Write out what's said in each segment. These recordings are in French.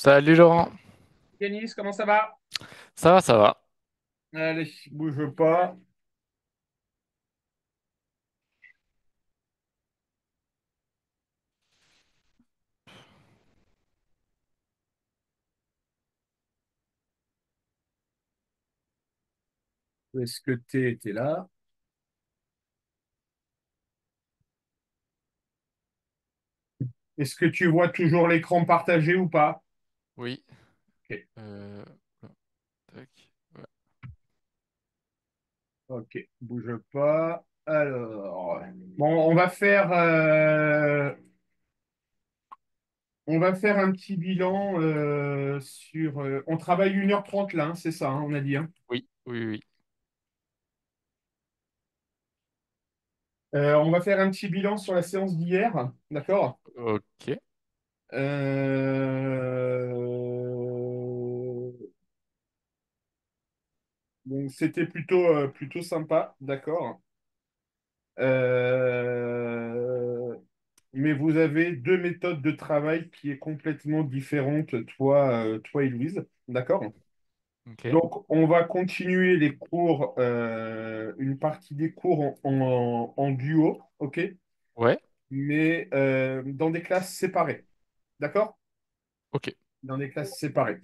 Salut Laurent, Yanis, comment ça va? ça va, ça va. Allez, bouge pas. Est-ce que t'es là? Est-ce que tu vois toujours l'écran partagé ou pas? Oui. Ok, Euh, tac, ouais. ok, bouge pas. Alors, bon, on va faire un petit bilan sur. On travaille 1h30 là, hein, c'est ça, hein, on a dit, hein. Oui, oui, oui. On va faire un petit bilan sur la séance d'hier, d'accord? Ok. Euh, Donc c'était plutôt sympa, d'accord. Euh, mais vous avez deux méthodes de travail qui est complètement différentes, toi et Louise, d'accord? Ok. Donc on va continuer les cours, une partie des cours en duo, ok? Ouais. Mais dans des classes séparées, d'accord? Ok. Dans des classes séparées.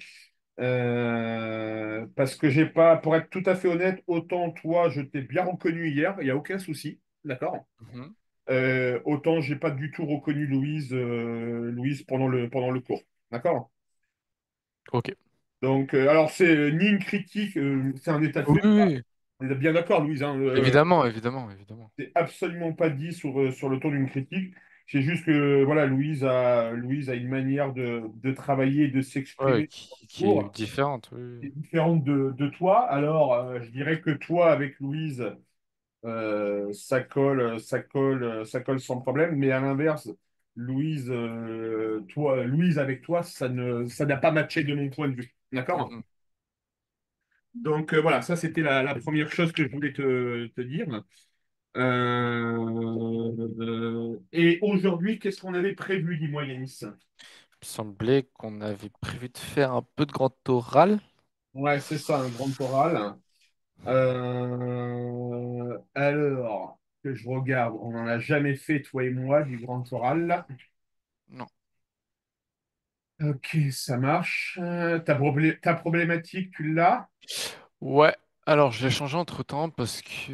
Parce que j'ai pas, pour être tout à fait honnête, autant toi, je t'ai bien reconnu hier, il n'y a aucun souci, d'accord? Mhm. Autant j'ai pas du tout reconnu Louise pendant le cours, d'accord? Ok. Donc, alors c'est ni une critique, c'est un état de Oui, fait. oui. On est bien d'accord, Louise, hein, Évidemment, évidemment, évidemment. c'est absolument pas dit sur le ton d'une critique. C'est juste que voilà, Louise a une manière de travailler, de Ouais, s'exprimer dans le qui est cours différente, oui. qui est différente de toi. Alors, je dirais que toi, avec Louise, ça colle sans problème. Mais à l'inverse, Louise avec toi, ça n'a pas matché de mon point de vue. D'accord? Mhm. Donc voilà, ça c'était la première chose que je voulais te dire. Et aujourd'hui, qu'est-ce qu'on avait prévu, dis-moi, Yanis? Il me semblait qu'on avait prévu de faire un peu de grand oral. Ouais, c'est ça, un grand oral. Alors, que je regarde, on n'en a jamais fait, toi et moi, du grand oral, là. Non. Ok, ça marche. Ta problématique, tu l'as? Ouais. Alors, je l'ai changé entre-temps parce que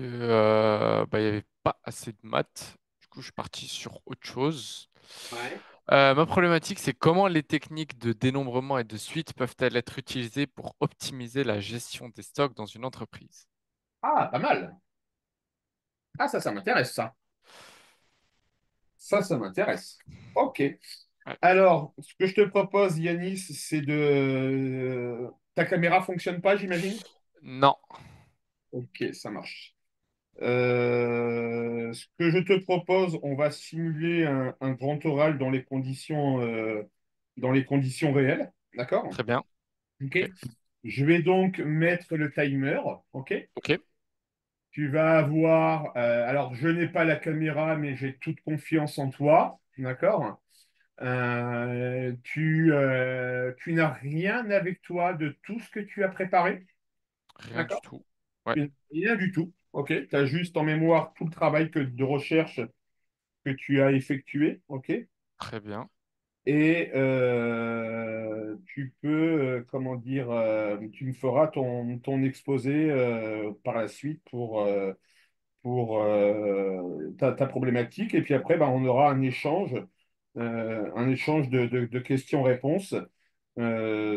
il y avait pas assez de maths. Du coup, je suis parti sur autre chose. Ouais. Ma problématique, c'est comment les techniques de dénombrement et de suite peuvent-elles être utilisées pour optimiser la gestion des stocks dans une entreprise? Ah, pas mal. Ah, ça m'intéresse, ça. Ça m'intéresse. Ok. Ouais. Alors, ce que je te propose, Yanis, c'est de... Ta caméra fonctionne pas, j'imagine? Non, Ok, ça marche. Ce que je te propose, on va simuler un grand oral dans les conditions réelles. D'accord? très bien. Ok. Ok, Je vais donc mettre le timer. Ok. ok, Tu vas avoir. Alors, je n'ai pas la caméra, mais j'ai toute confiance en toi. D'accord? Tu n'as rien avec toi de tout ce que tu as préparé. rien du D'accord? tout. Ouais, Rien du tout. OK. Tu as juste en mémoire tout le travail de recherche que tu as effectué. OK. très bien. Et tu peux, comment dire, tu me feras ton exposé par la suite pour ta problématique. Et puis après, ben, on aura un échange de questions-réponses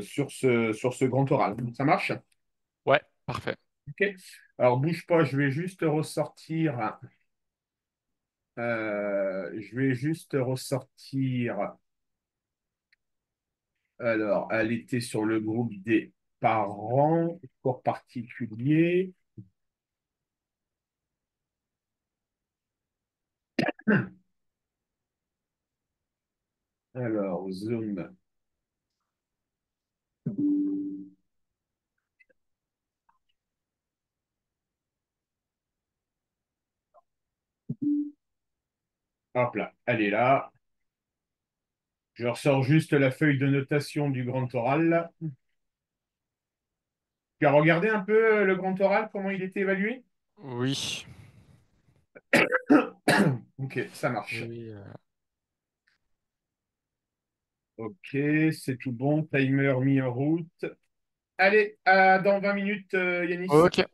sur ce grand oral. Ça marche? Ouais, parfait. OK. Alors, bouge pas, je vais juste ressortir. Alors, elle était sur le groupe des parents, cours particulier. Alors, Zoom. Hop là, elle est là. Je ressors juste la feuille de notation du grand oral, là. Tu as regardé un peu le grand oral, comment il était évalué? Oui. Ok, ça Oui, marche. oui. Ok, c'est tout bon. Timer mis en route. Allez, dans 20 minutes, Yanis. Ok.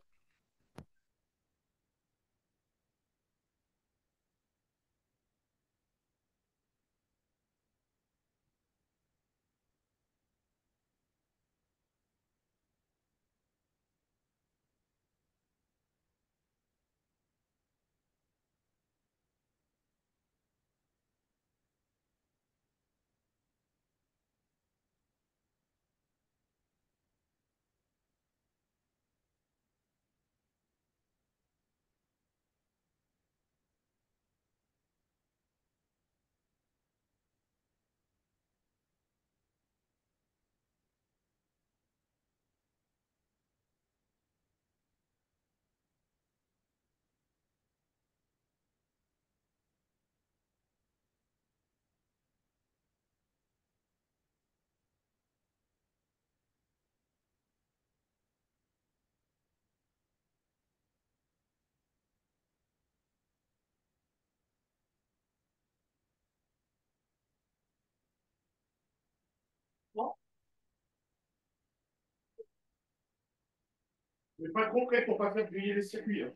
Mais pas trop près pour pas faire griller les circuits, hein.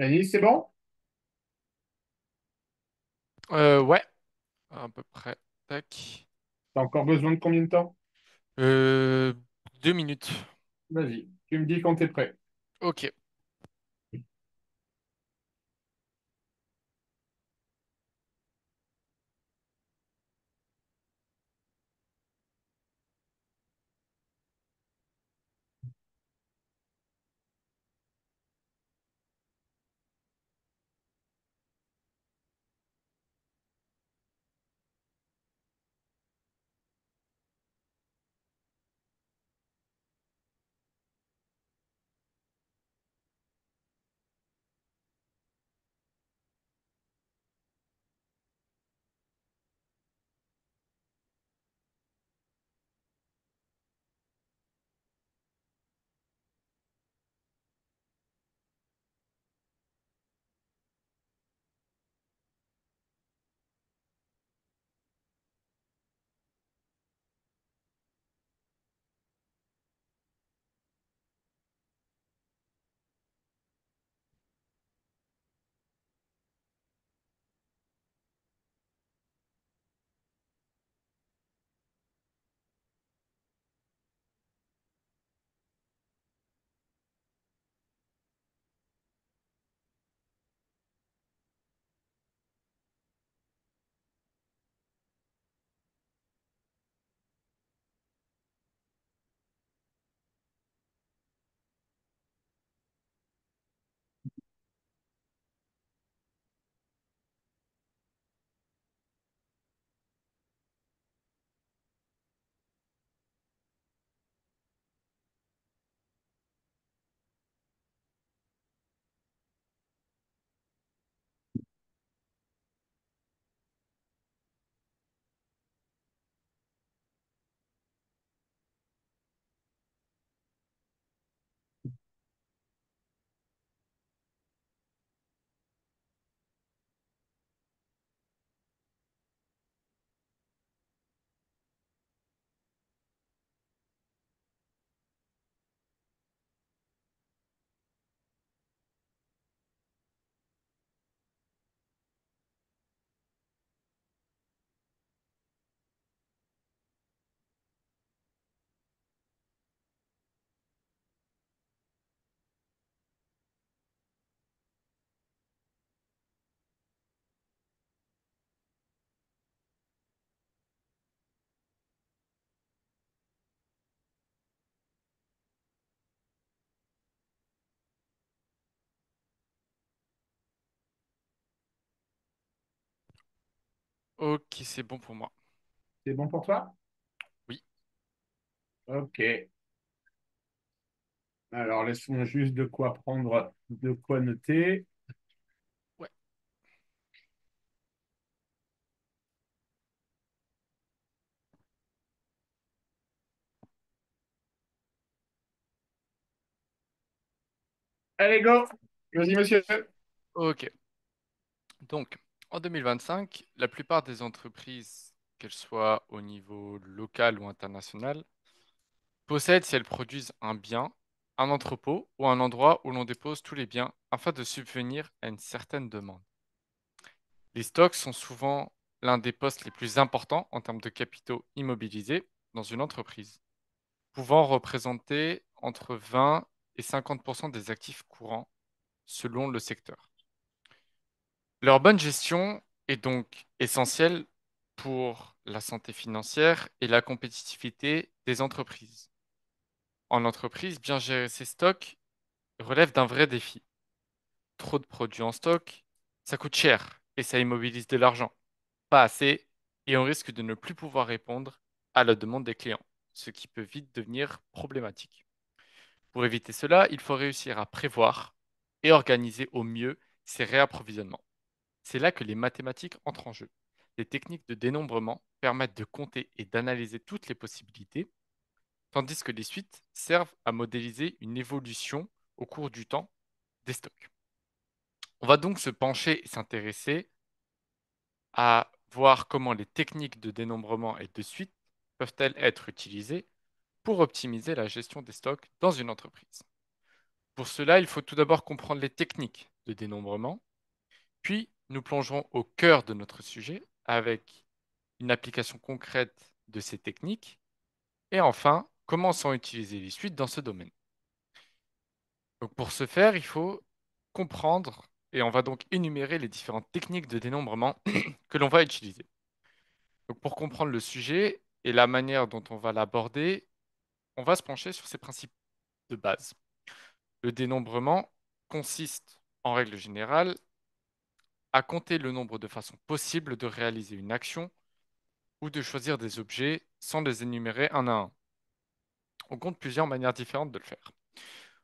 Yannis, c'est bon? Ouais, à peu près. Tac. T'as encore besoin de combien de temps? Euh, 2 minutes. Vas-y, tu me dis quand t'es prêt. Ok. Ok, c'est bon pour moi. C'est bon pour toi? Oui. Ok. Alors, laisse-moi juste de quoi prendre, de quoi noter. Ouais. Allez, go! Vas-y, monsieur. Ok. Donc, en 2025, la plupart des entreprises, qu'elles soient au niveau local ou international, possèdent, si elles produisent un bien, un entrepôt ou un endroit où l'on dépose tous les biens afin de subvenir à une certaine demande. Les stocks sont souvent l'un des postes les plus importants en termes de capitaux immobilisés dans une entreprise, pouvant représenter entre 20 et 50% des actifs courants selon le secteur. Leur bonne gestion est donc essentielle pour la santé financière et la compétitivité des entreprises. En entreprise, bien gérer ses stocks relève d'un vrai défi. Trop de produits en stock, ça coûte cher et ça immobilise de l'argent. Pas assez, et on risque de ne plus pouvoir répondre à la demande des clients, ce qui peut vite devenir problématique. Pour éviter cela, il faut réussir à prévoir et organiser au mieux ces réapprovisionnements. C'est là que les mathématiques entrent en jeu. Les techniques de dénombrement permettent de compter et d'analyser toutes les possibilités, tandis que les suites servent à modéliser une évolution au cours du temps des stocks. On va donc se pencher et s'intéresser à voir comment les techniques de dénombrement et de suite peuvent-elles être utilisées pour optimiser la gestion des stocks dans une entreprise. Pour cela, il faut tout d'abord comprendre les techniques de dénombrement. Puis, nous plongerons au cœur de notre sujet avec une application concrète de ces techniques. Et enfin, comment sont utilisées les suites dans ce domaine. Donc, pour ce faire, il faut comprendre et on va donc énumérer les différentes techniques de dénombrement que l'on va utiliser. Donc, pour comprendre le sujet et la manière dont on va l'aborder, on va se pencher sur ces principes de base. Le dénombrement consiste, en règle générale, à compter le nombre de façons possibles de réaliser une action ou de choisir des objets sans les énumérer un à un. On compte plusieurs manières différentes de le faire.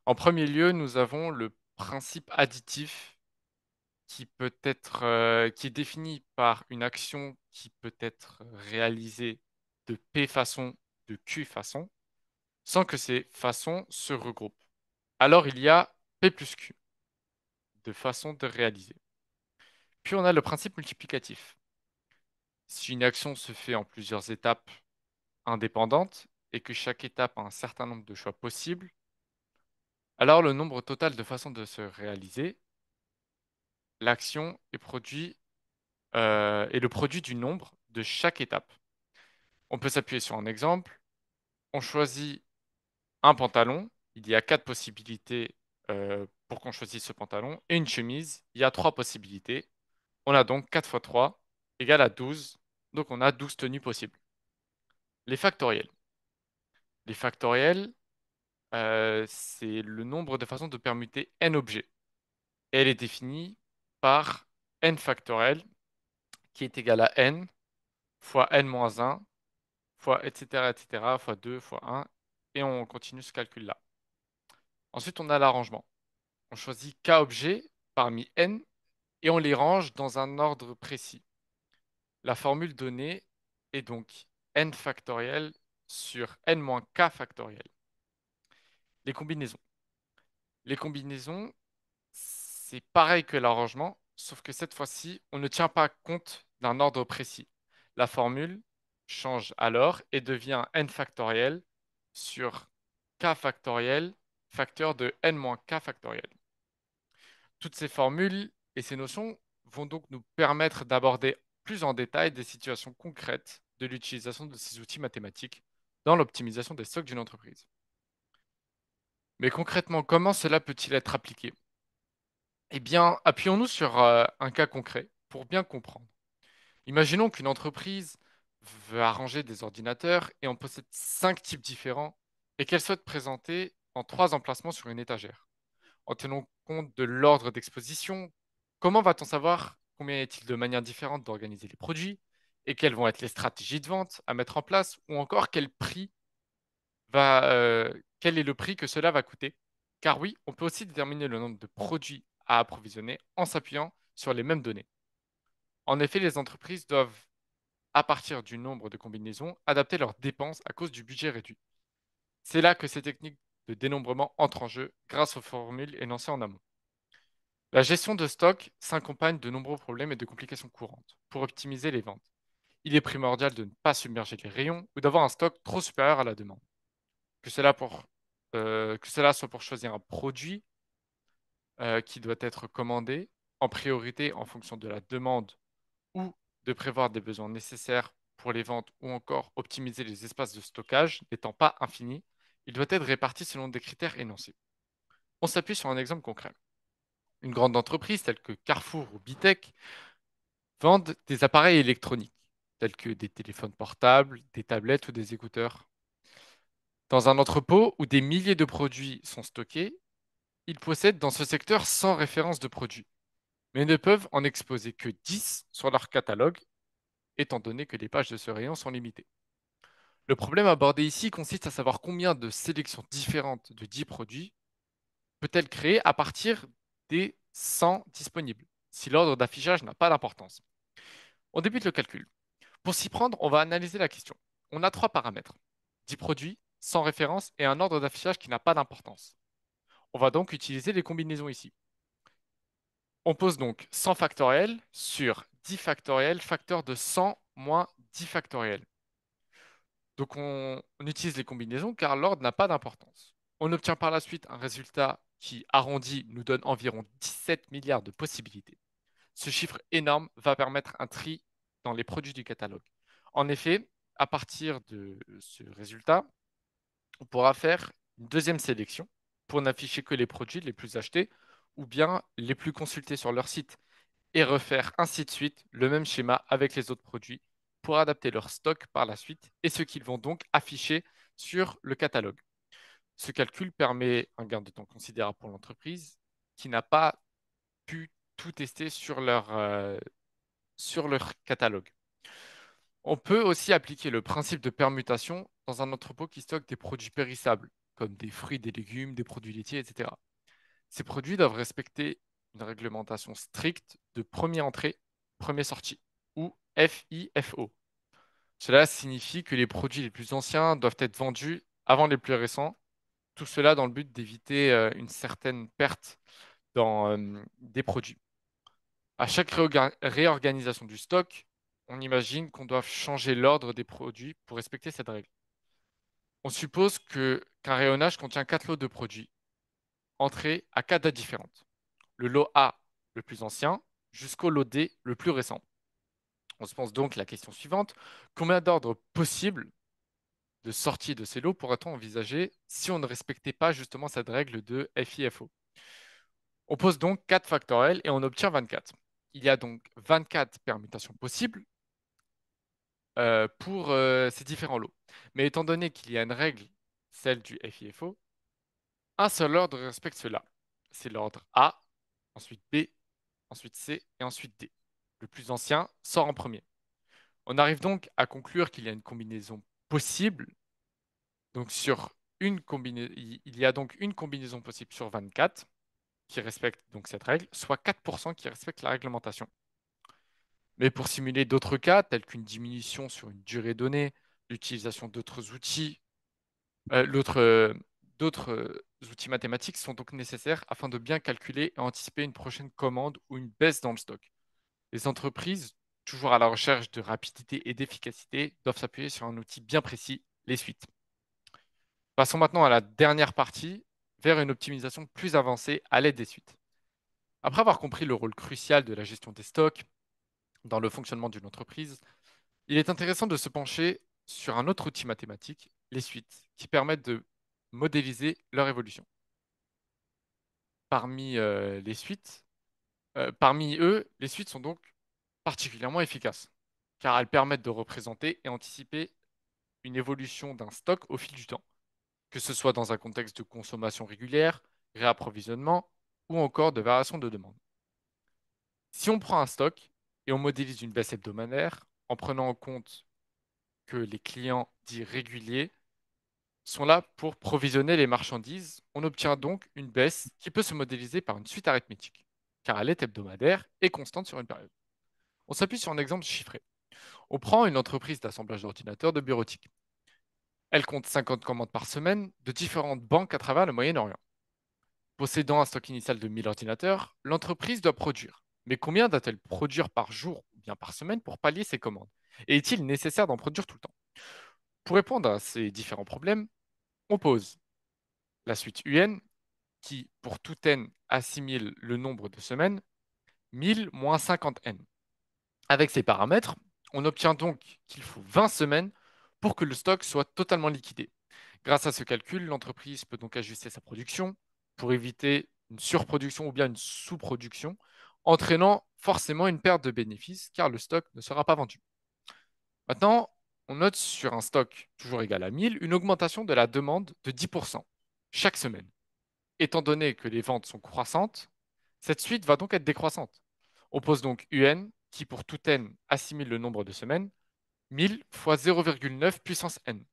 En premier lieu, nous avons le principe additif qui est défini par une action qui peut être réalisée de P façon, de Q façon, sans que ces façons se regroupent. Alors il y a P plus Q, de façon de réaliser. Puis on a le principe multiplicatif. Si une action se fait en plusieurs étapes indépendantes et que chaque étape a un certain nombre de choix possibles, alors le nombre total de façons de se réaliser, l'action est le produit du nombre de chaque étape. On peut s'appuyer sur un exemple. On choisit un pantalon. Il y a 4 possibilités pour qu'on choisisse ce pantalon. Et une chemise. Il y a 3 possibilités. On a donc 4 fois 3 égale à 12. Donc on a 12 tenues possibles. Les factoriels. Les factoriels, c'est le nombre de façons de permuter n objets. Et elle est définie par n factoriel qui est égal à n fois n moins 1 fois etc., fois 2 fois 1. Et on continue ce calcul-là. Ensuite, on a l'arrangement. On choisit k objets parmi n et on les range dans un ordre précis. La formule donnée est donc n factoriel sur n moins k factoriel. Les combinaisons. Les combinaisons, c'est pareil que l'arrangement, sauf que cette fois-ci, on ne tient pas compte d'un ordre précis. La formule change alors et devient n factoriel sur k factoriel facteur de n moins k factoriel. Toutes ces formules et ces notions vont donc nous permettre d'aborder plus en détail des situations concrètes de l'utilisation de ces outils mathématiques dans l'optimisation des stocks d'une entreprise. Mais concrètement, comment cela peut-il être appliqué? Eh bien, appuyons-nous sur un cas concret pour bien comprendre. Imaginons qu'une entreprise veut arranger des ordinateurs et en possède 5 types différents et qu'elle souhaite présenter en 3 emplacements sur une étagère. En tenant compte de l'ordre d'exposition, comment va-t-on savoir combien y a-t-il de manières différentes d'organiser les produits et quelles vont être les stratégies de vente à mettre en place ou encore quel est le prix que cela va coûter? Car oui, on peut aussi déterminer le nombre de produits à approvisionner en s'appuyant sur les mêmes données. En effet, les entreprises doivent, à partir du nombre de combinaisons, adapter leurs dépenses à cause du budget réduit. C'est là que ces techniques de dénombrement entrent en jeu grâce aux formules énoncées en amont. La gestion de stock s'accompagne de nombreux problèmes et de complications courantes. Pour optimiser les ventes, il est primordial de ne pas submerger les rayons ou d'avoir un stock trop supérieur à la demande. Que cela, que cela soit pour choisir un produit qui doit être commandé en priorité en fonction de la demande ou de prévoir des besoins nécessaires pour les ventes ou encore optimiser les espaces de stockage n'étant pas infinis, il doit être réparti selon des critères énoncés. On s'appuie sur un exemple concret. Une grande entreprise telle que Carrefour ou Bitech vendent des appareils électroniques tels que des téléphones portables, des tablettes ou des écouteurs. Dans un entrepôt où des milliers de produits sont stockés, ils possèdent dans ce secteur 100 références de produits, mais ne peuvent en exposer que 10 sur leur catalogue, étant donné que les pages de ce rayon sont limitées. Le problème abordé ici consiste à savoir combien de sélections différentes de 10 produits peut-elle créer à partir des 100 disponibles, si l'ordre d'affichage n'a pas d'importance. On débute le calcul. Pour s'y prendre, on va analyser la question. On a 3 paramètres, 10 produits, 100 références et un ordre d'affichage qui n'a pas d'importance. On va donc utiliser les combinaisons ici. On pose donc 100 factoriel sur 10 factoriel, facteur de 100 moins 10 factoriel. Donc on utilise les combinaisons car l'ordre n'a pas d'importance. On obtient par la suite un résultat qui, arrondi, nous donne environ 17 milliards de possibilités. Ce chiffre énorme va permettre un tri dans les produits du catalogue. En effet, à partir de ce résultat, on pourra faire une deuxième sélection pour n'afficher que les produits les plus achetés ou bien les plus consultés sur leur site et refaire ainsi de suite le même schéma avec les autres produits pour adapter leur stock par la suite et ce qu'ils vont donc afficher sur le catalogue. Ce calcul permet un gain de temps considérable pour l'entreprise qui n'a pas pu tout tester sur leur catalogue. On peut aussi appliquer le principe de permutation dans un entrepôt qui stocke des produits périssables, comme des fruits, des légumes, des produits laitiers, etc. Ces produits doivent respecter une réglementation stricte de première entrée, première sortie, ou FIFO. Cela signifie que les produits les plus anciens doivent être vendus avant les plus récents, tout cela dans le but d'éviter une certaine perte dans des produits. À chaque réorganisation du stock, on imagine qu'on doit changer l'ordre des produits pour respecter cette règle. On suppose qu'un rayonnage contient 4 lots de produits, entrés à 4 dates différentes. Le lot A, le plus ancien, jusqu'au lot D, le plus récent. On se pose donc la question suivante, combien d'ordres possibles de sortie de ces lots pourrait-on envisager si on ne respectait pas justement cette règle de FIFO? On pose donc 4 factoriels et on obtient 24. Il y a donc 24 permutations possibles pour ces différents lots. Mais étant donné qu'il y a une règle, celle du FIFO, un seul ordre respecte cela. C'est l'ordre A, ensuite B, ensuite C et ensuite D. Le plus ancien sort en premier. On arrive donc à conclure qu'il y a une combinaison possible. Donc il y a donc une combinaison possible sur 24 qui respecte donc cette règle, soit 4% qui respectent la réglementation. Mais pour simuler d'autres cas, tels qu'une diminution sur une durée donnée, l'utilisation d'autres outils, d'autres outils mathématiques sont donc nécessaires afin de bien calculer et anticiper une prochaine commande ou une baisse dans le stock. Les entreprises, toujours à la recherche de rapidité et d'efficacité, doivent s'appuyer sur un outil bien précis, les suites. Passons maintenant à la dernière partie, vers une optimisation plus avancée à l'aide des suites. Après avoir compris le rôle crucial de la gestion des stocks dans le fonctionnement d'une entreprise, il est intéressant de se pencher sur un autre outil mathématique, les suites, qui permettent de modéliser leur évolution. Parmi eux, les suites sont donc particulièrement efficaces, car elles permettent de représenter et anticiper une évolution d'un stock au fil du temps, que ce soit dans un contexte de consommation régulière, réapprovisionnement ou encore de variation de demande. Si on prend un stock et on modélise une baisse hebdomadaire en prenant en compte que les clients dits réguliers sont là pour provisionner les marchandises, on obtient donc une baisse qui peut se modéliser par une suite arithmétique, car elle est hebdomadaire et constante sur une période. On s'appuie sur un exemple chiffré. On prend une entreprise d'assemblage d'ordinateurs de bureautique. Elle compte 50 commandes par semaine de différentes banques à travers le Moyen-Orient. Possédant un stock initial de 1000 ordinateurs, l'entreprise doit produire. Mais combien doit-elle produire par jour ou bien par semaine pour pallier ces commandes? Et est-il nécessaire d'en produire tout le temps? Pour répondre à ces différents problèmes, on pose la suite UN qui, pour tout n, assimile le nombre de semaines, 1000 moins 50 n. Avec ces paramètres, on obtient donc qu'il faut 20 semaines pour que le stock soit totalement liquidé. Grâce à ce calcul, l'entreprise peut donc ajuster sa production pour éviter une surproduction ou bien une sous-production, entraînant forcément une perte de bénéfices car le stock ne sera pas vendu. Maintenant, on note sur un stock toujours égal à 1000 une augmentation de la demande de 10% chaque semaine. Étant donné que les ventes sont croissantes, cette suite va donc être décroissante. On pose donc UN qui pour tout n assimile le nombre de semaines, 1000 fois 0,9 puissance n.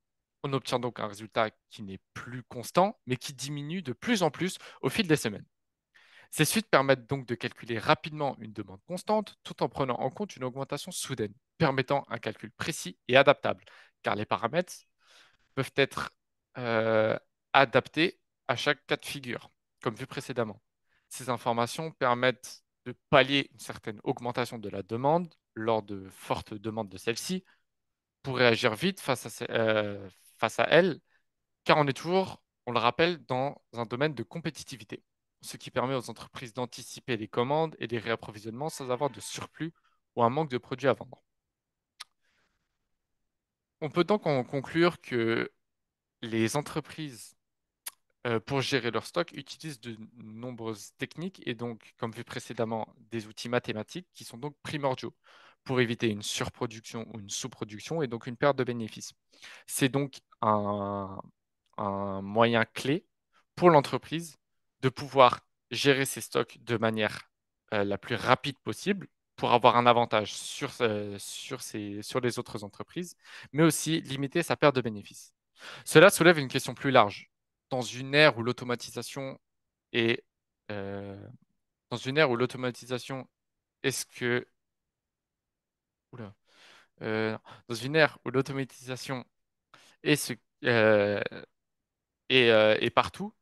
On obtient donc un résultat qui n'est plus constant, mais qui diminue de plus en plus au fil des semaines. Ces suites permettent donc de calculer rapidement une demande constante tout en prenant en compte une augmentation soudaine, permettant un calcul précis et adaptable, car les paramètres peuvent être euh, adaptés à chaque cas de figure, comme vu précédemment. Ces informations permettent de pallier une certaine augmentation de la demande lors de fortes demandes de celle-ci pour réagir vite face à elle, car on est toujours, on le rappelle, dans un domaine de compétitivité. ce qui permet aux entreprises d'anticiper les commandes et les réapprovisionnements sans avoir de surplus ou un manque de produits à vendre. On peut donc en conclure que les entreprises, pour gérer leur stock, utilisent de nombreuses techniques et donc, comme vu précédemment, des outils mathématiques qui sont donc primordiaux pour éviter une surproduction ou une sous-production et donc une perte de bénéfices. C'est donc un moyen clé pour l'entreprise de pouvoir gérer ses stocks de manière la plus rapide possible pour avoir un avantage sur les autres entreprises, mais aussi limiter sa perte de bénéfices. Cela soulève une question plus large. Dans une ère où l'automatisation est, euh, dans une ère où l'automatisation, est-ce que, oula, euh, dans une ère où l'automatisation est, euh, est partout,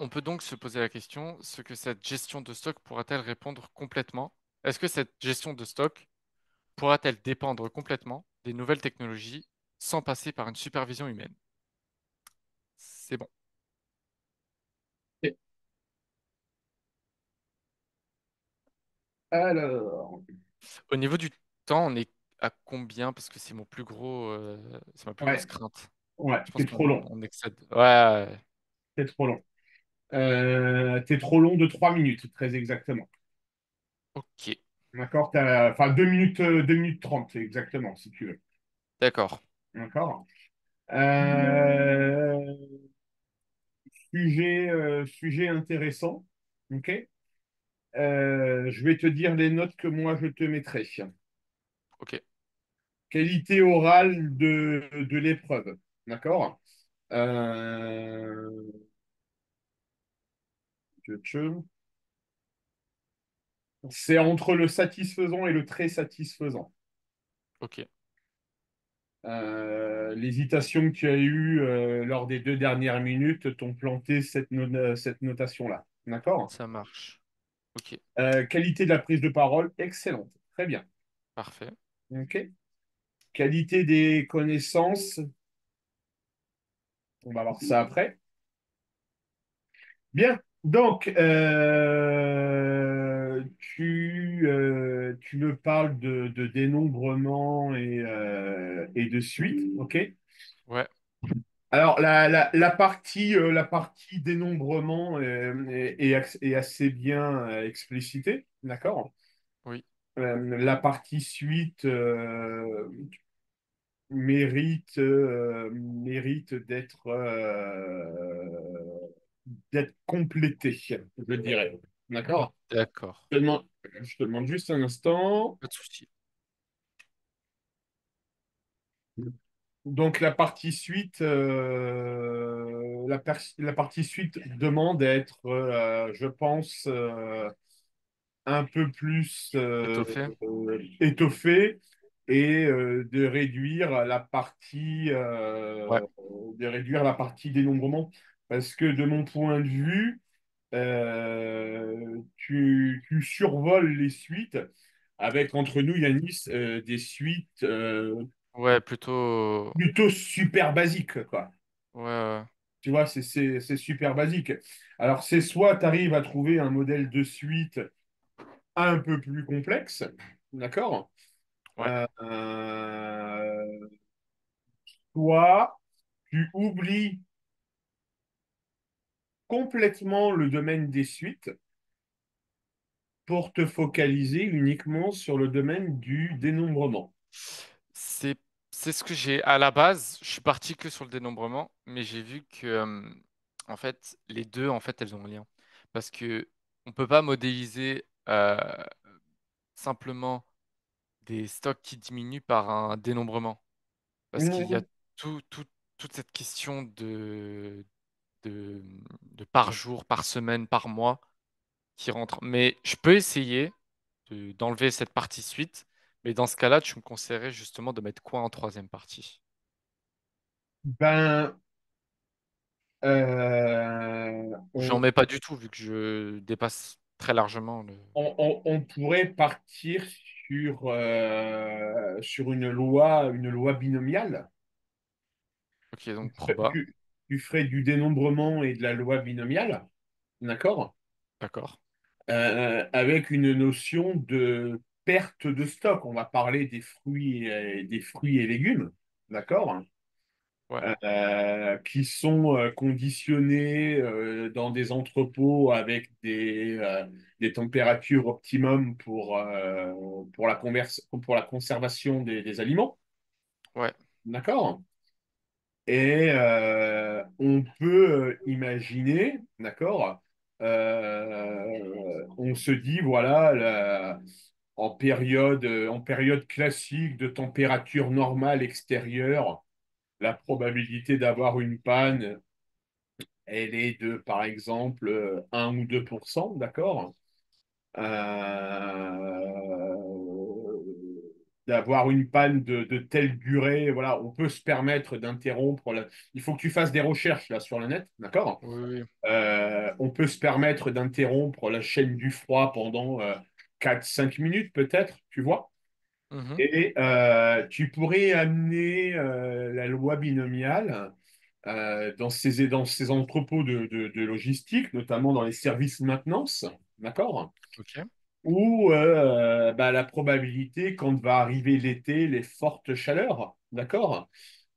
on peut donc se poser la question, ce que cette gestion de stock pourra-t-elle répondre complètement? Est-ce que cette gestion de stock pourra-t-elle dépendre complètement des nouvelles technologies sans passer par une supervision humaine? C'est bon. Et alors, Au niveau du temps, on est à combien? Parce que c'est ma plus grosse ouais, crainte. ouais, Je pense t'es trop qu'on long. on excède. Ouais, ouais. T'es trop long. T'es trop long de 3 minutes, très exactement. Ok, D'accord? Enfin, 2 minutes 30, exactement, si tu veux. d'accord. D'accord? Euh, sujet intéressant. OK? Je vais te dire les notes que moi je te mettrai. Ok, Qualité orale de l'épreuve. D'accord? Euh, c'est entre le satisfaisant et le très satisfaisant. ok, L'hésitation que tu as eue lors des 2 dernières minutes t'ont planté cette notation-là. D'accord? ça marche. Ok, Qualité de la prise de parole, excellente. Très bien. parfait. OK? Qualité des connaissances, on va voir ça après. Bien. Donc, tu me parles de dénombrement et de suite. OK? Ouais, Alors, la partie dénombrement est assez bien explicitée, d'accord? oui, La partie suite mérite d'être complétée, je dirais. D'accord? d'accord. Je te demande juste un instant. Pas de souci. Donc, la partie suite, la partie suite demande à être, je pense, un peu plus Étoffé? étoffée et Ouais, de réduire la partie dénombrement. Parce que de mon point de vue, tu survoles les suites avec, entre nous, Yanis, des suites ouais, plutôt. plutôt super basiques, quoi. Ouais, ouais, Tu vois, c'est super basique. Alors, c'est soit tu arrives à trouver un modèle de suite un peu plus complexe, d'accord? ouais. Soit tu oublies complètement le domaine des suites pour te focaliser uniquement sur le domaine du dénombrement. C'est, c'est ce que j'ai à la base. Je suis parti que sur le dénombrement, mais j'ai vu que, en fait, les deux, en fait, elles ont un lien. Parce que on peut pas modéliser simplement des stocks qui diminuent par un dénombrement. Parce qu'il y a Mhm. tout, tout- toute cette question de, de par jour, par semaine, par mois qui rentre. Mais je peux essayer d'enlever cette partie suite. Mais dans ce cas-là, tu me conseillerais justement de mettre quoi en troisième partie? Ben, J'en mets pas du tout vu que je dépasse très largement le. on pourrait partir sur une loi binomiale. Ok, donc proba. Tu ferais du dénombrement et de la loi binomiale. d'accord? D'accord. Avec une notion de perte de stock. On va parler des fruits et légumes, d'accord? Ouais, Qui sont conditionnés dans des entrepôts avec des températures optimum pour la conservation des aliments, ouais, d'accord? Et on peut imaginer, d'accord? On se dit, voilà, en période classique de température normale extérieure, la probabilité d'avoir une panne, elle est de, par exemple, 1 ou 2%, d'accord? D'avoir une panne de telle durée, voilà, on peut se permettre d'interrompre. Il faut que tu fasses des recherches là sur le net, d'accord? oui, oui. On peut se permettre d'interrompre la chaîne du froid pendant 4-5 minutes peut-être, tu vois? Mhm. Et tu pourrais amener la loi binomiale dans ces entrepôts de logistique, notamment dans les services maintenance, d'accord? Ok. Où bah, la probabilité, quand va arriver l'été, les fortes chaleurs, d'accord?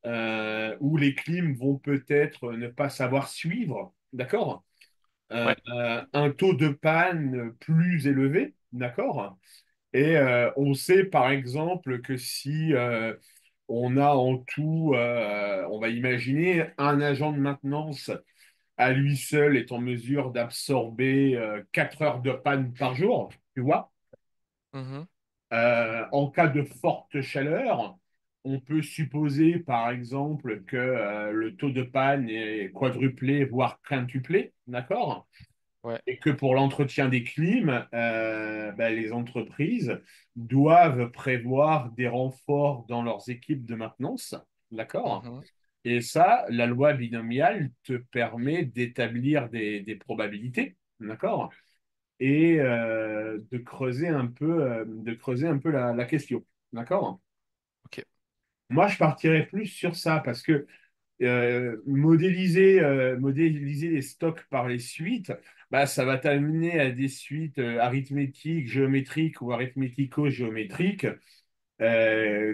Où les clims vont peut-être ne pas savoir suivre, d'accord? Ouais. Un taux de panne plus élevé, d'accord? Et on sait par exemple que si on a en tout, on va imaginer, un agent de maintenance à lui seul est en mesure d'absorber 4 heures de panne par jour, tu vois. Mhm. En cas de forte chaleur, on peut supposer par exemple que le taux de panne est quadruplé, voire quintuplé, d'accord? Ouais. Et que pour l'entretien des clims, ben, les entreprises doivent prévoir des renforts dans leurs équipes de maintenance, d'accord? Mhm. Et ça, la loi binomiale te permet d'établir des probabilités, d'accord? Et de creuser un peu la question, d'accord? Ok. Moi, je partirais plus sur ça parce que modéliser les stocks par les suites, bah, ça va t'amener à des suites arithmétiques, géométriques ou arithmético-géométriques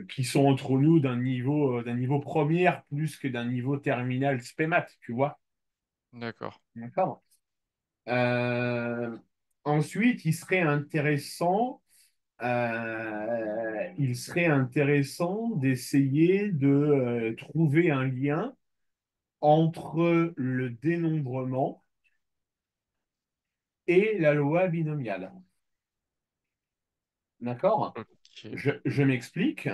qui sont entre nous d'un niveau première plus que d'un niveau terminal spémat, tu vois. D'accord. D'accord. Euh, Ensuite, il serait intéressant d'essayer de trouver un lien entre le dénombrement et la loi binomiale. D'accord? Ok. Je m'explique.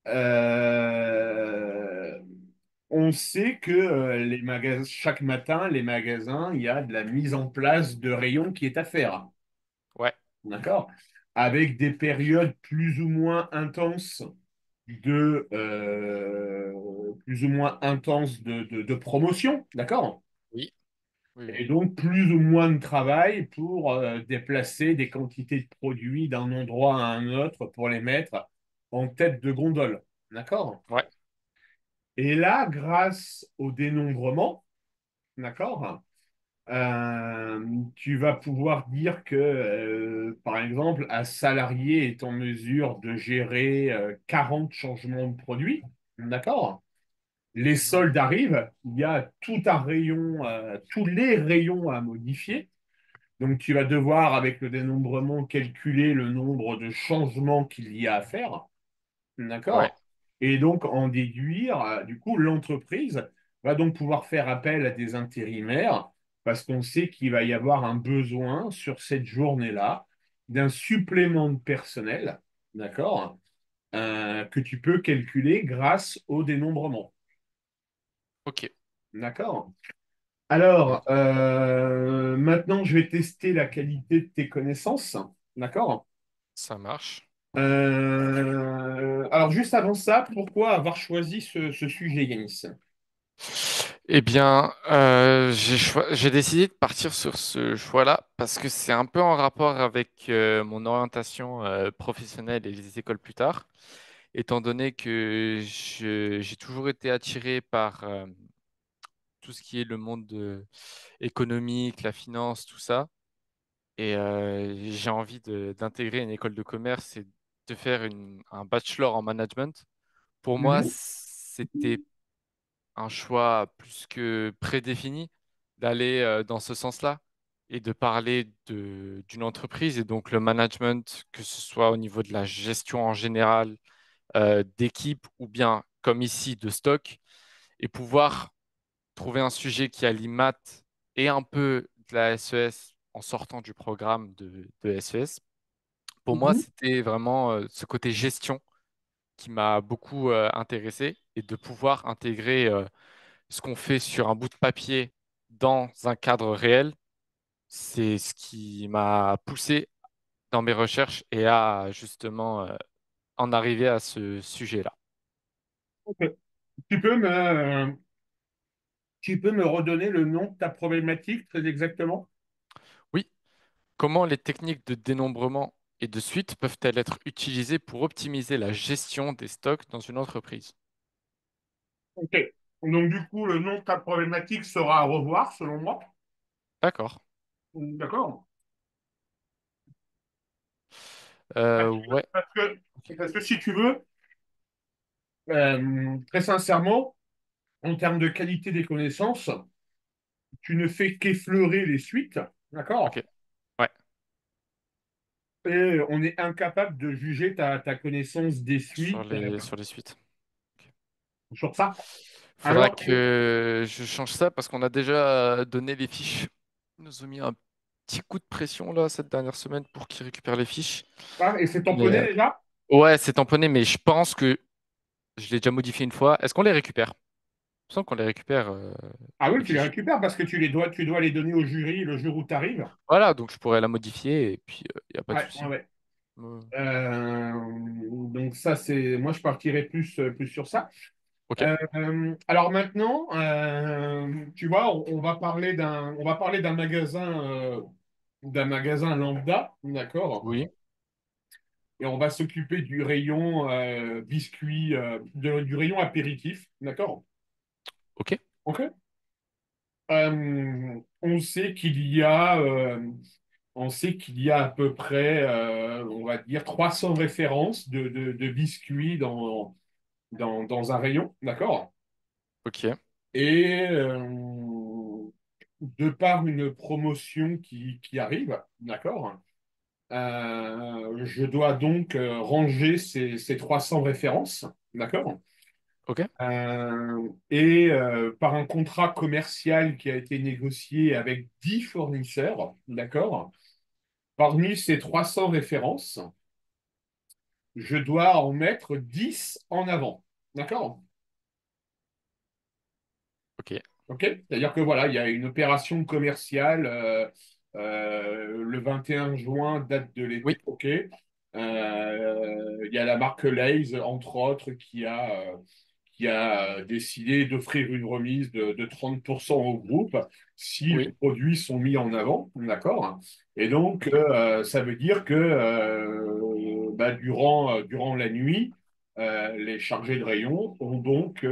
Euh, on sait que chaque matin, les magasins, il y a de la mise en place de rayons qui est à faire. Ouais. D'accord? Avec des périodes plus ou moins intenses de promotion. D'accord? Oui. Oui, oui. Et donc, plus ou moins de travail pour déplacer des quantités de produits d'un endroit à un autre pour les mettre en tête de gondole. D'accord? Ouais. Et là, grâce au dénombrement, d'accord, tu vas pouvoir dire que, par exemple, un salarié est en mesure de gérer 40 changements de produits. D'accord? Les Mhm. soldes arrivent, il y a tout un rayon, tous les rayons à modifier. Donc, tu vas devoir, avec le dénombrement, calculer le nombre de changements qu'il y a à faire. Ouais. D'accord? Et donc, en déduire, du coup, l'entreprise va donc pouvoir faire appel à des intérimaires parce qu'on sait qu'il va y avoir un besoin sur cette journée-là d'un supplément de personnel, d'accord? Que tu peux calculer grâce au dénombrement. Ok. D'accord? Mhm. Alors, maintenant, je vais tester la qualité de tes connaissances. D'accord? Ça marche. Alors, juste avant ça, pourquoi avoir choisi ce sujet, Yanis? Eh bien, j'ai décidé de partir sur ce choix-là parce que c'est un peu en rapport avec mon orientation professionnelle et les écoles plus tard, étant donné que j'ai toujours été attiré par tout tout ce qui est le monde économique, la finance, tout ça. Et j'ai envie d'intégrer une école de commerce et de faire un bachelor en management. Pour moi, Mhm, c'était un choix plus que prédéfini d'aller dans ce sens-là et de parler d'une entreprise et donc le management, que ce soit au niveau de la gestion en général, d'équipe ou bien, comme ici, de stock, et pouvoir trouver un sujet qui allie maths et un peu de la SES en sortant du programme de SES. Pour moi, mhm. c'était vraiment ce côté gestion qui m'a beaucoup intéressé et de pouvoir intégrer ce qu'on fait sur un bout de papier dans un cadre réel, c'est ce qui m'a poussé dans mes recherches et à justement en arriver à ce sujet-là. Ok. Tu peux me, tu peux me redonner le nom de ta problématique très exactement? Oui, comment les techniques de dénombrement et de suite peuvent-elles être utilisées pour optimiser la gestion des stocks dans une entreprise? Ok. Donc, du coup, le nom de ta problématique sera à revoir, selon moi. D'accord. D'accord? Ouais, Parce que, ok. parce que si tu veux, très sincèrement, en termes de qualité des connaissances, tu ne fais qu'effleurer les suites, Ok. d'accord? Ouais, Et on est incapable de juger ta connaissance des sur suites les suites. Ok. sur ça. Faudra Alors que, que je change ça parce qu'on a déjà donné les fiches. Ils nous ont mis un petit coup de pression là cette dernière semaine pour qu'ils récupèrent les fiches. ah, et c'est Mais tamponné déjà? ouais, c'est tamponné, mais je pense que je l'ai déjà modifié une fois. Est-ce qu'on les récupère? Il me semble qu'on les récupère, Ah oui, les tu les fiches. récupères parce que tu dois les donner au jury le jour où tu arrives. Voilà, donc je pourrais la modifier et puis il n'y a pas de Ouais, ouais, souci. ouais. Euh, Euh, donc ça, c'est, moi, je partirais plus sur ça. ok, Alors maintenant, tu vois, on va parler d'un magasin lambda, d'accord? oui, Et on va s'occuper du rayon biscuits, du rayon apéritif, d'accord? ok, Ok. On sait on sait qu'il y a à peu près, on va dire, 300 références de biscuits dans un rayon, d'accord? ok, Et de par une promotion qui arrive, d'accord? Je dois donc ranger ces 300 références, d'accord? ok, Et par un contrat commercial qui a été négocié avec 10 fournisseurs, d'accord? Parmi ces 300 références, je dois en mettre 10 en avant, d'accord? ok, Ok. C'est-à-dire que voilà, il y a une opération commerciale le 21 juin, date de oui, l'été. Ok. Il y a la marque Lay's, entre autres, qui a décidé d'offrir une remise de 30% au groupe si les oui, produits sont mis en avant. D'accord? Et donc, ok, ça veut dire que durant la nuit, les chargés de rayon ont donc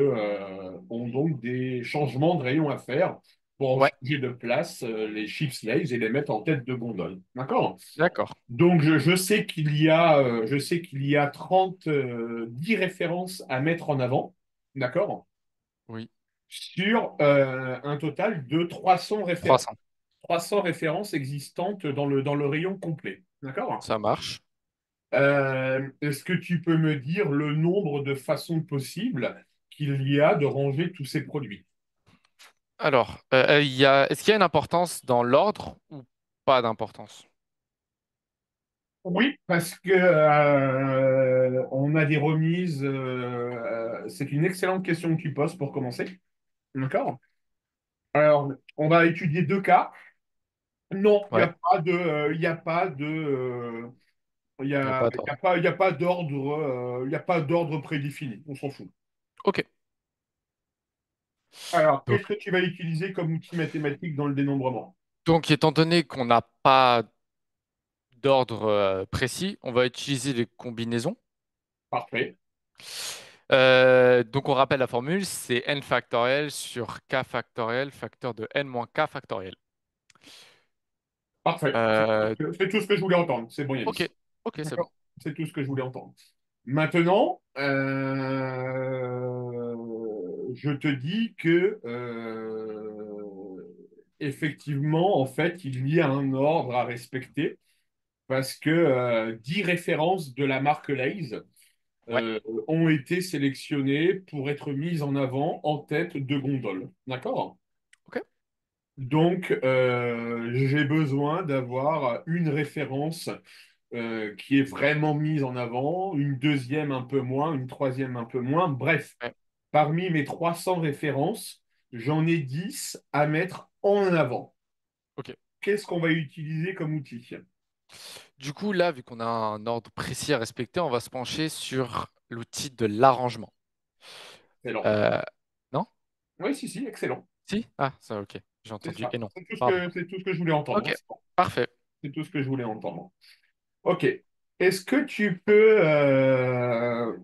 des changements de rayon à faire pour en ouais, changer de place les chips Lay's et les mettre en tête de gondole. D'accord? d'accord, Donc, je sais qu'il y a 10 références à mettre en avant. D'accord? oui, Sur un total de 300 références. 300, 300 références existantes dans le rayon complet. D'accord? ça marche. Est-ce que tu peux me dire le nombre de façons possibles qu'il y a de ranger tous ces produits? Alors, est-ce qu'il y a une importance dans l'ordre ou pas d'importance? Oui, parce que on a des remises. C'est une excellente question que tu poses pour commencer. D'accord? Alors, on va étudier deux cas. Non, Ouais, il y a pas de, il n'y a pas d'ordre. il y a pas d'ordre, il y a pas d'ordre prédéfini. On s'en fout. Ok, Alors, donc, qu'est-ce que tu vas utiliser comme outil mathématique dans le dénombrement? donc étant donné qu'on n'a pas d'ordre précis, on va utiliser les combinaisons. Parfait. Donc on rappelle la formule, c'est n factoriel sur k factoriel, facteur de n moins k factoriel. Parfait. Euh, C'est tout ce que je voulais entendre. C'est bon, ok, Yanis. ok, c'est bon. D'accord. C'est tout ce que je voulais entendre. Maintenant, je te dis que effectivement, en fait, il y a un ordre à respecter parce que 10 références de la marque Lay's Ouais, ont été sélectionnées pour être mises en avant en tête de gondole. D'accord? ok, Donc, j'ai besoin d'avoir une référence qui est vraiment mise en avant, une deuxième un peu moins, une troisième un peu moins. Bref, ouais, parmi mes 300 références, j'en ai 10 à mettre en avant. ok. Qu'est-ce qu'on va utiliser comme outil? Du coup, là, vu qu'on a un ordre précis à respecter, on va se pencher sur l'outil de l'arrangement. Excellent. Euh, non? Oui, si, si, excellent. Si? Ah, ça, ok. J'ai C'est entendu ça. et non. Pardon. C'est tout ce que je voulais entendre. Ok, C'est bon. parfait. C'est tout ce que je voulais entendre. Ok. Est-ce que tu peux, euh,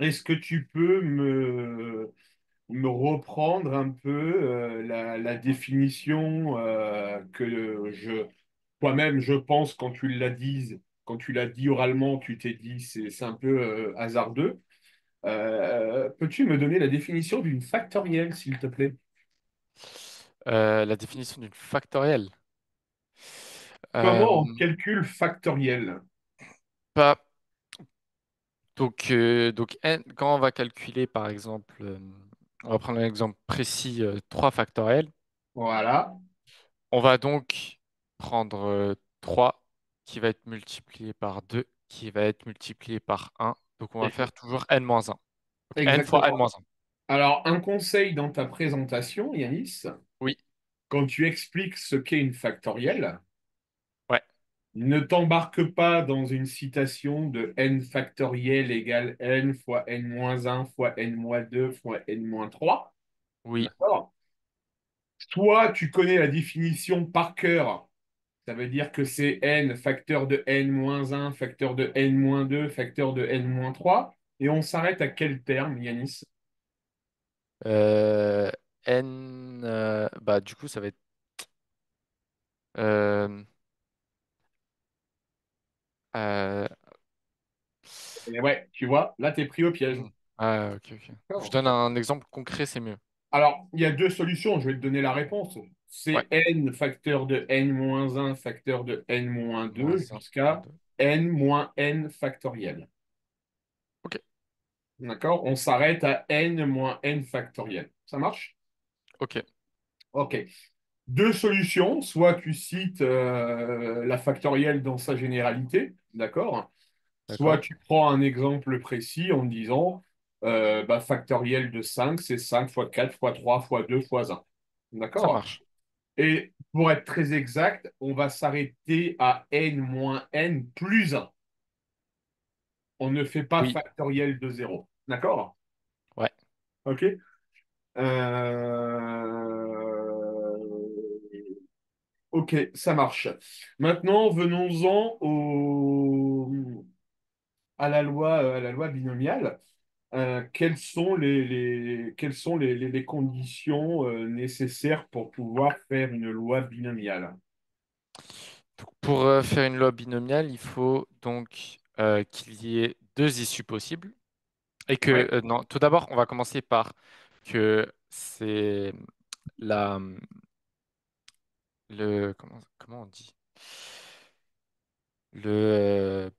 est-ce que tu peux me reprendre un peu la définition que toi-même, je pense, quand tu l'as dit oralement, tu t'es dit c'est un peu hasardeux. Peux-tu me donner la définition d'une factorielle, s'il te plaît? La définition d'une factorielle. Comment on Euh, calcule factorielle? pas, donc quand on va calculer, par exemple, on va prendre un exemple précis, 3 factoriels, Voilà. on va donc prendre 3 qui va être multiplié par 2 qui va être multiplié par un. Donc on va Ex- faire toujours n-1. Donc n fois Exactement. n-1. Alors, un conseil dans ta présentation, Yanis, Oui, quand tu expliques ce qu'est une factorielle, ouais, ne t'embarque pas dans une citation de n factoriel égale n fois n-1 fois n-2 fois n-3. oui. D'accord? Soit tu connais la définition par cœur, ça veut dire que c'est n facteur de n-1, facteur de n-2, facteur de n-3, et on s'arrête à quel terme, Yanis? Euh, bah du coup, ça va être euh, euh, Et ouais, tu vois, là, t'es pris au piège. ok, ok. Je D'accord. donne un exemple concret, c'est mieux. Alors, il y a deux solutions, je vais te donner la réponse. Ouais, C'est n facteur de n-1 facteur de moins n-2 un moins jusqu'à 2. n moins n factoriel. Ok, D'accord? On s'arrête à n moins n factoriel. Ça marche? ok, OK. Deux solutions. Soit tu cites la factorielle dans sa généralité, d'accord? Soit d'accord. tu prends un exemple précis en disant bah, factoriel de 5, c'est 5 fois 4 fois 3 fois 2 fois 1. Ça D'accord? marche. Et pour être très exact, on va s'arrêter à n moins n plus 1. On ne fait pas Oui, factoriel de 0. D'accord? ouais. OK? Ok, ça marche. Maintenant, venons-en à la loi binomiale. Quelles sont les conditions nécessaires pour pouvoir faire une loi binomiale? Donc, pour faire une loi binomiale, il faut donc qu'il y ait deux issues possibles. Et Ouais, que, non, tout d'abord, on va commencer par que c'est la, comment on dit? Le,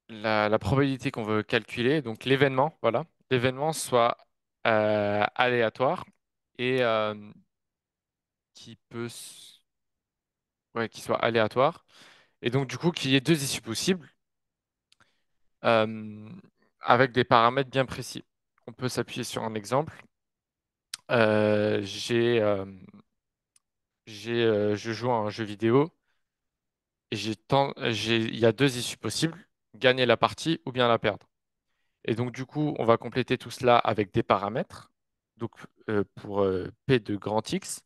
la probabilité qu'on veut calculer, donc l'événement, voilà, l'événement soit aléatoire et qui peut, ouais, qui soit aléatoire. Et donc, du coup, qu'il y ait deux issues possibles euh, avec des paramètres bien précis. On peut s'appuyer sur un exemple. Euh, j'ai, euh, je joue à un jeu vidéo et il y a deux issues possibles, gagner la partie ou bien la perdre. Et donc, du coup, on va compléter tout cela avec des paramètres. Donc, pour P de grand X,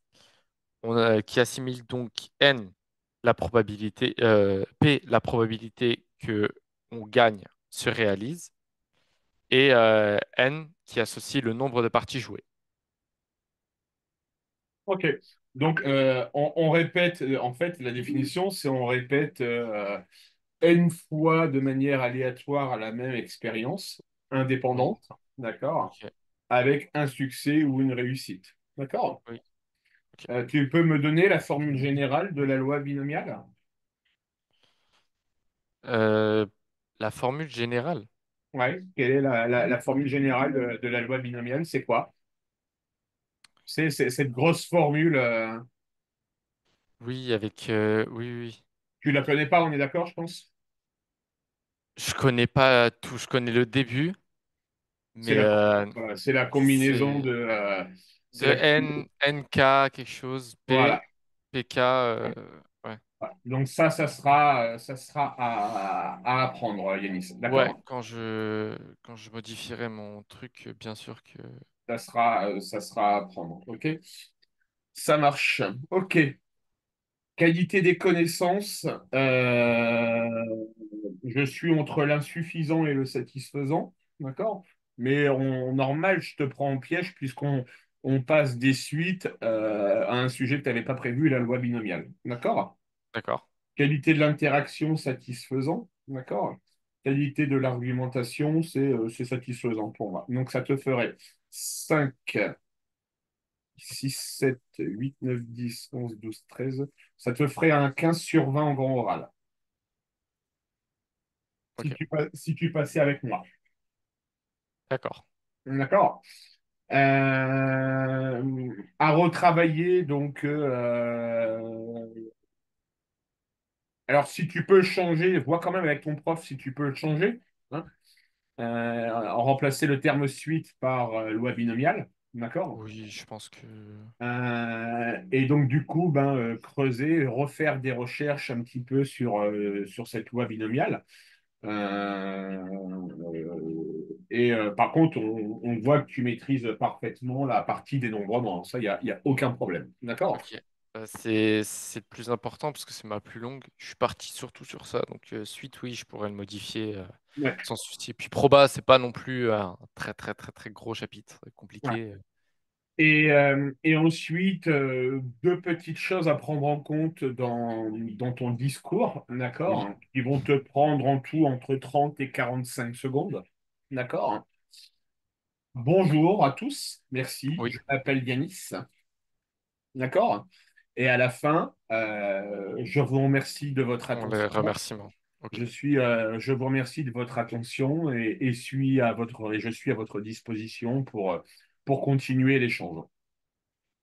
qui assimile donc N, P, la probabilité que on gagne se réalise, et n qui associe le nombre de parties jouées. Ok. Donc, on répète, en fait, la définition, c'est on répète N fois de manière aléatoire la même expérience Oui, indépendante, d'accord, ok, avec un succès ou une réussite. D'accord? oui, ok. Tu peux me donner la formule générale de la loi binomiale? Euh, la formule générale. Ouais. Quelle est la formule générale de la loi binomiale? C'est quoi? C'est cette grosse formule. Oui, avec oui, oui, oui. Tu la connais pas, on est d'accord, je pense? Je connais pas tout, je connais le début, C'est mais la, voilà, c'est la combinaison c'est de. C'est de la, NK quelque chose, voilà. PK, ouais. Voilà. Donc ça sera à apprendre, Yanis. Ouais, D'accord? quand je modifierai mon truc, bien sûr que. Ça sera à apprendre. OK? Ça marche. OK. Qualité des connaissances. Je suis entre l'insuffisant et le satisfaisant. D'accord? Mais normal, je te prends en piège puisqu'on passe des suites à un sujet que tu n'avais pas prévu, la loi binomiale. D'accord? D'accord. Qualité de l'interaction, satisfaisant. D'accord? Qualité de l'argumentation, c'est satisfaisant pour moi. Donc, ça te ferait 5, 6, 7, 8, 9, 10, 11, 12, 13. Ça te ferait un 15 sur 20 en grand oral. Si Ok. si tu passais avec moi. D'accord. D'accord? À retravailler, donc, alors si tu peux le changer, vois quand même avec ton prof si tu peux le changer, hein. Remplacer le terme suite par loi binomiale, d'accord? Oui, je pense que. Et donc du coup, ben, creuser, refaire des recherches un petit peu sur cette loi binomiale. Par contre, on voit que tu maîtrises parfaitement la partie dénombrement. Ça, il y a aucun problème. D'accord? Ok. C'est le plus important parce que c'est ma plus longue. Je suis parti surtout sur ça. Donc, suite, oui, je pourrais le modifier Ouais, sans souci. Puis proba, c'est pas non plus un très, très, très, très gros chapitre ouais. compliqué. Et ensuite, deux petites choses à prendre en compte dans ton discours, Oui, d'accord? Qui vont te prendre en tout entre 30 et 45 secondes. D'accord? Bonjour à tous, merci, oui. je m'appelle Yanis. D'accord? Et à la fin, je vous remercie de votre On les attention. remerciements. Ok. Je vous remercie de votre attention et je suis à votre disposition pour continuer l'échange.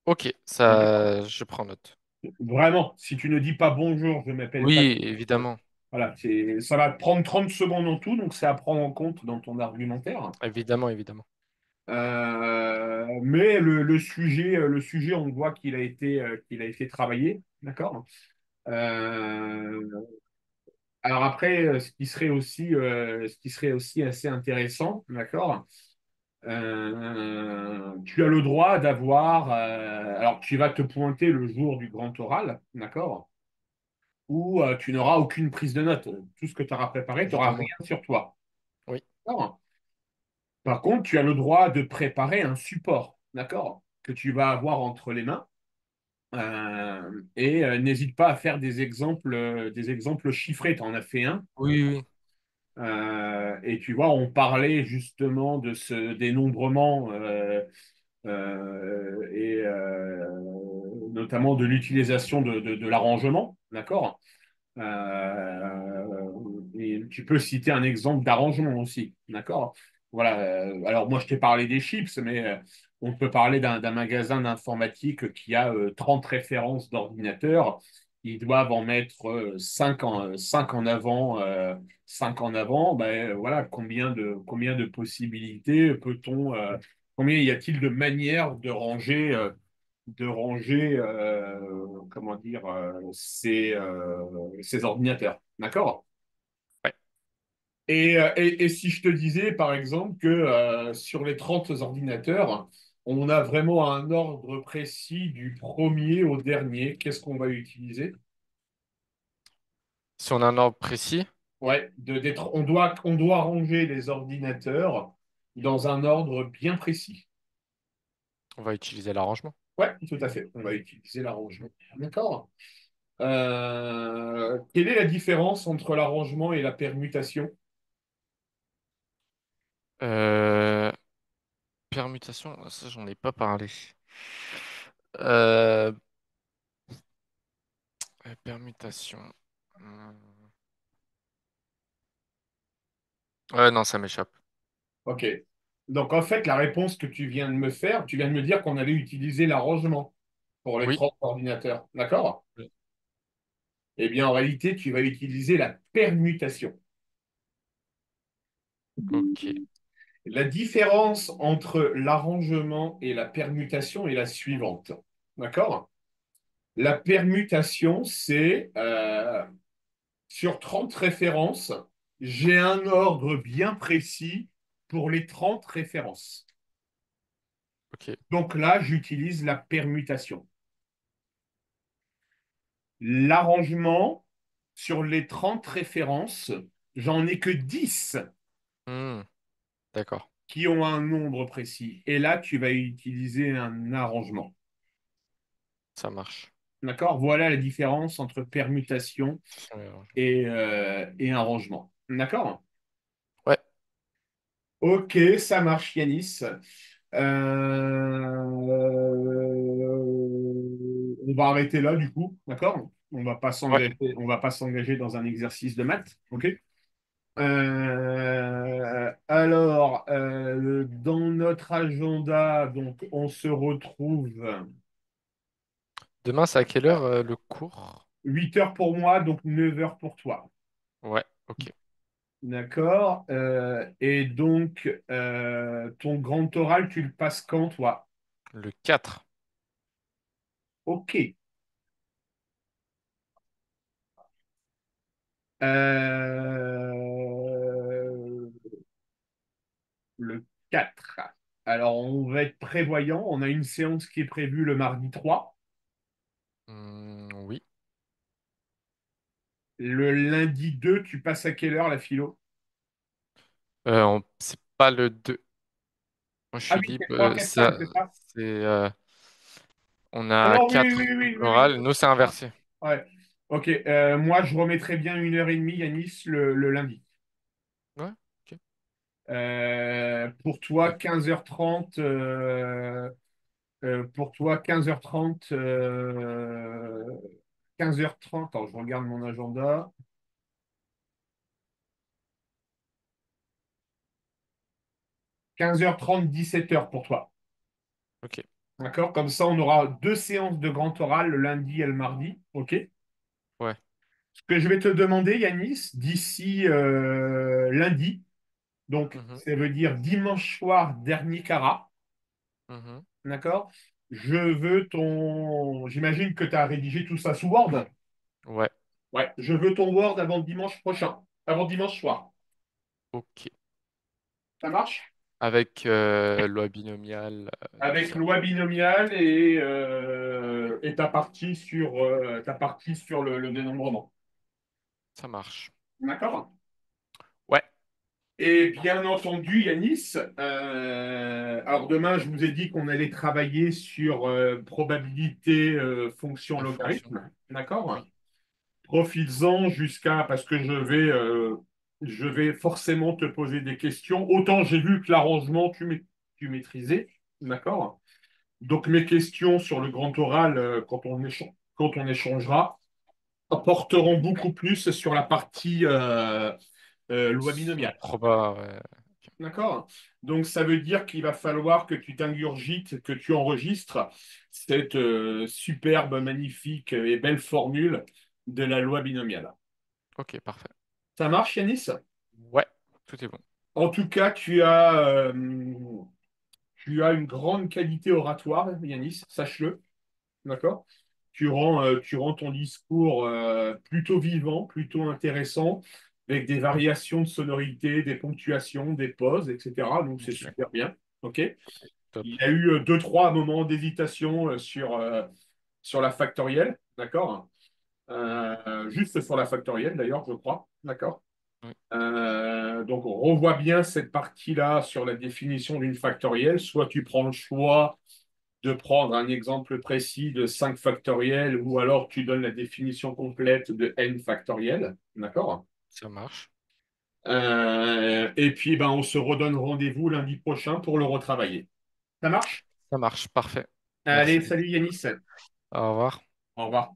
Ok, D'accord? ça, je prends note. Vraiment, si tu ne dis pas bonjour, je m'appelle pas. Oui, évidemment. Voilà, ça va te prendre 30 secondes en tout, donc c'est à prendre en compte dans ton argumentaire. Évidemment, évidemment. Mais le sujet, on voit qu'il a été travaillé, d'accord? Euh, alors après, ce qui serait aussi assez intéressant, d'accord? Tu as le droit d'avoir, alors tu vas te pointer le jour du grand oral, d'accord? Où tu n'auras aucune prise de notes. Tout ce que tu auras préparé, tu n'auras rien Évidemment. sur toi. Oui, D'accord. Par contre, tu as le droit de préparer un support, d'accord, que tu vas avoir entre les mains. Et n'hésite pas à faire des exemples chiffrés. Tu en as fait un. oui, oui. Et tu vois, on parlait justement de ce dénombrement et notamment de l'utilisation de l'arrangement, d'accord? Et tu peux citer un exemple d'arrangement aussi, d'accord? Voilà. Alors moi, je t'ai parlé des chips, mais on peut parler d'un magasin d'informatique qui a 30 références d'ordinateurs. Ils doivent en mettre 5 en avant. 5 en avant. Ben, voilà, combien de possibilités peut-on, combien y a-t-il de manières de ranger, comment dire, ces ordinateurs. D'accord? Ouais. Et si je te disais, par exemple, que sur les 30 ordinateurs, on a vraiment un ordre précis du premier au dernier, qu'est-ce qu'on va utiliser? Si on a un ordre précis, Ouais, on doit ranger les ordinateurs dans un ordre bien précis. On va utiliser l'arrangement. Ouais, tout à fait. On va utiliser l'arrangement. D'accord. Quelle est la différence entre l'arrangement et la permutation? Euh, Permutation, ça j'en ai pas parlé. Euh, Permutation. Hmm. Ouais, non, ça m'échappe. Ok. Donc en fait, la réponse que tu viens de me faire, tu viens de me dire qu'on allait utiliser l'arrangement pour les Oui. 30 ordinateurs. D'accord? Oui. Eh bien, en réalité, tu vas utiliser la permutation. Ok. La différence entre l'arrangement et la permutation est la suivante. D'accord? La permutation, c'est sur 30 références, j'ai un ordre bien précis pour les 30 références. Ok. Donc là, j'utilise la permutation. L'arrangement, sur les 30 références, j'en ai que 10 Hmm. D'accord. qui ont un nombre précis. Et là, tu vas utiliser un arrangement. Ça marche. D'accord? Voilà la différence entre permutation et un rangement. D'accord? Ouais. Ok, ça marche, Yanis. On va arrêter là, du coup. D'accord? Ouais. On va pas s'engager dans un exercice de maths. Ok? Dans notre agenda, donc, on se retrouve Demain, c'est à quelle heure le cours? 8 heures pour moi, donc 9 heures pour toi. Ouais. Ok. D'accord. Et donc, ton grand oral, tu le passes quand, toi? Le 4. Ok. Euh, le 4. Alors, on va être prévoyant. On a une séance qui est prévue le mardi 3. Oui. Le lundi 2, tu passes à quelle heure la philo? C'est pas le 2. Moi, je Ah suis oui, c'est libre. 3, 4, 5, c'est ça? C'est, on Ah a non, oui, oui, 4 oui, oui, orales. oui. Nous, c'est inversé. Ouais. Ok. Moi, je remettrai bien 1h30, Yanis, le lundi. Ouais. Ok. Pour toi, Et 15h30. Pour toi, 15h30. 15h30. Attends, je regarde mon agenda. 15h30, 17h pour toi. ok. D'accord? Comme ça, on aura deux séances de grand oral le lundi et le mardi. OK? Ouais. Ce que je vais te demander, Yanis, d'ici lundi, donc Mhm. ça veut dire dimanche soir, dernier carat. Mhm. D'accord? Je veux ton. J'imagine que tu as rédigé tout ça sous Word. Ouais. Ouais, je veux ton Word avant dimanche prochain, avant dimanche soir. Ok. Ça marche? Avec loi binomiale, tout Avec ça. loi binomiale et ta partie sur le dénombrement. Ça marche. D'accord? Ouais. Et bien entendu, Yanis, alors demain, je vous ai dit qu'on allait travailler sur probabilité, fonction, La fonction. logarithme. D'accord? Oui. Profites-en parce que je vais forcément te poser des questions. Autant j'ai vu que l'arrangement, tu maîtrisais. D'accord? Donc mes questions sur le grand oral, quand on échangera, porteront beaucoup plus sur la partie loi Sur le binomiale. proba, ouais. Ok. D'accord? Donc, ça veut dire qu'il va falloir que tu t'ingurgites, que tu enregistres cette superbe, magnifique et belle formule de la loi binomiale. Ok, parfait. Ça marche, Yanis? Ouais. Tout est bon. En tout cas, tu as une grande qualité oratoire, Yanis, sache-le. D'accord? Tu rends ton discours plutôt vivant, plutôt intéressant, avec des variations de sonorité, des ponctuations, des pauses, etc. Donc, c'est Ok. super bien. OK? Top. Il y a eu deux, trois moments d'hésitation sur la factorielle. D'accord? Juste sur la factorielle, d'ailleurs, je crois. D'accord? Oui. Donc, on revoit bien cette partie-là sur la définition d'une factorielle. Soit tu prends le choix de prendre un exemple précis de 5 factoriels, ou alors tu donnes la définition complète de n factoriel. D'accord? Ça marche. Et puis, ben, on se redonne rendez-vous lundi prochain pour le retravailler. Ça marche? Ça marche. Parfait. Allez, Merci. salut Yanis. Au revoir. Au revoir.